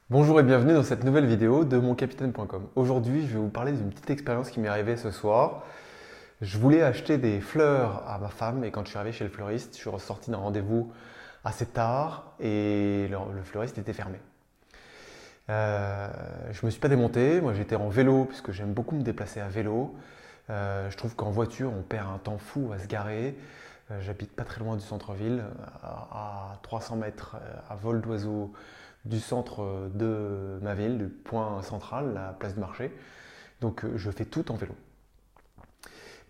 Bonjour et bienvenue dans cette nouvelle vidéo de moncapitaine.com. Aujourd'hui, je vais vous parler d'une petite expérience qui m'est arrivée ce soir. Je voulais acheter des fleurs à ma femme et quand je suis arrivé chez le fleuriste, je suis ressorti d'un rendez-vous assez tard et le fleuriste était fermé. Je me suis pas démonté, moi j'étais en vélo puisque j'aime beaucoup me déplacer à vélo. Je trouve qu'en voiture on perd un temps fou à se garer. J'habite pas très loin du centre-ville, à 300 mètres à vol d'oiseau du centre de ma ville, du point central, la place du marché. Donc je fais tout en vélo.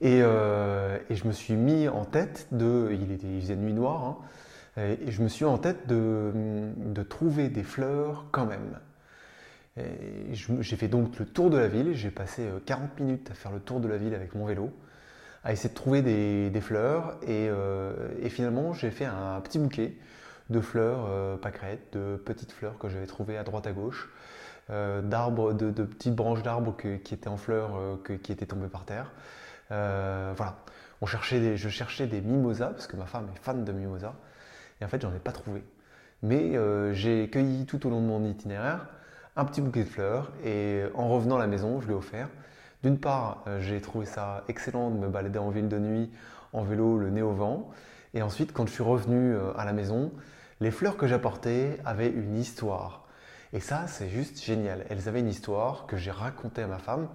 Et je me suis mis en tête il faisait nuit noire, hein, et je me suis mis en tête de trouver des fleurs quand même. J'ai fait donc le tour de la ville, j'ai passé 40 minutes à faire le tour de la ville avec mon vélo, à essayer de trouver des fleurs, et finalement j'ai fait un petit bouquet de fleurs pâquerettes, de petites fleurs que j'avais trouvées à droite à gauche, d'arbres, de petites branches d'arbres qui étaient en fleurs, qui étaient tombées par terre. Voilà. Je cherchais des mimosas, parce que ma femme est fan de mimosas, et en fait j'en ai pas trouvé. Mais j'ai cueilli tout au long de mon itinéraire un petit bouquet de fleurs, et en revenant à la maison, je l'ai offert. D'une part, j'ai trouvé ça excellent de me balader en ville de nuit en vélo, le nez au vent. Et ensuite, quand je suis revenu à la maison, les fleurs que j'apportais avaient une histoire. Et ça, c'est juste génial. Elles avaient une histoire que j'ai racontée à ma femme,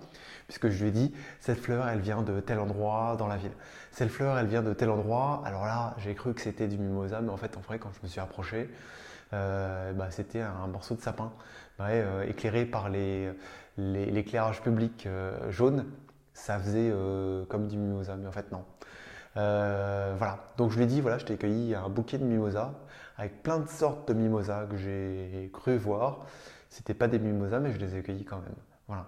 puisque je lui ai dit, cette fleur, elle vient de tel endroit dans la ville. Cette fleur, elle vient de tel endroit. Alors là, j'ai cru que c'était du mimosa, mais en fait, en vrai, quand je me suis approché, c'était un morceau de sapin, ouais, éclairé par l'éclairage public jaune. Ça faisait comme du mimosa, mais en fait, non. Voilà, donc je lui ai dit, voilà, je t'ai cueilli un bouquet de mimosas avec plein de sortes de mimosas que j'ai cru voir. C'était pas des mimosas, mais je les ai cueillis quand même. Voilà.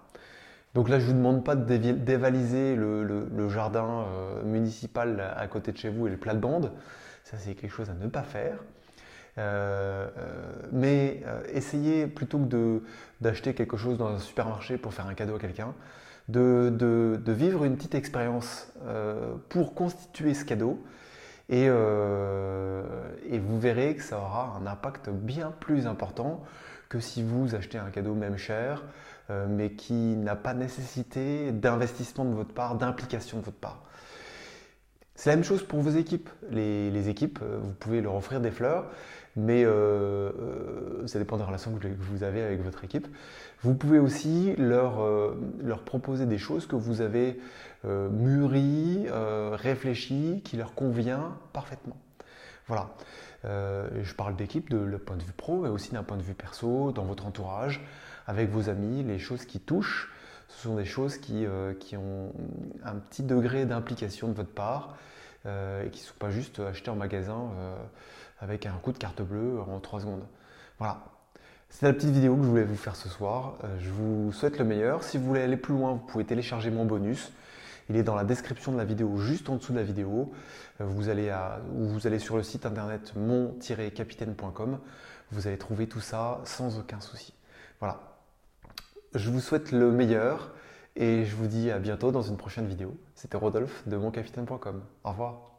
Donc là, je vous demande pas de dévaliser le jardin municipal à côté de chez vous et le plate-bande. Ça, c'est quelque chose à ne pas faire. Essayez plutôt que d'acheter quelque chose dans un supermarché pour faire un cadeau à quelqu'un, de vivre une petite expérience pour constituer ce cadeau et vous verrez que ça aura un impact bien plus important que si vous achetez un cadeau même cher, mais qui n'a pas nécessité d'investissement de votre part, d'implication de votre part. C'est la même chose pour vos équipes. Les équipes, vous pouvez leur offrir des fleurs, mais ça dépend des relations que vous avez avec votre équipe. Vous pouvez aussi leur proposer des choses que vous avez mûries, réfléchies, qui leur convient parfaitement. Voilà. Je parle d'équipe de le point de vue pro, mais aussi d'un point de vue perso, dans votre entourage, avec vos amis, les choses qui touchent. Ce sont des choses qui ont un petit degré d'implication de votre part et qui ne sont pas juste achetées en magasin avec un coup de carte bleue en 3 secondes. Voilà. C'est la petite vidéo que je voulais vous faire ce soir. Je vous souhaite le meilleur. Si vous voulez aller plus loin, vous pouvez télécharger mon bonus. Il est dans la description de la vidéo, juste en dessous de la vidéo. Vous allez sur le site internet mon-capitaine.com. Vous allez trouver tout ça sans aucun souci. Voilà. Je vous souhaite le meilleur et je vous dis à bientôt dans une prochaine vidéo. C'était Rodolphe de moncapitaine.com. Au revoir.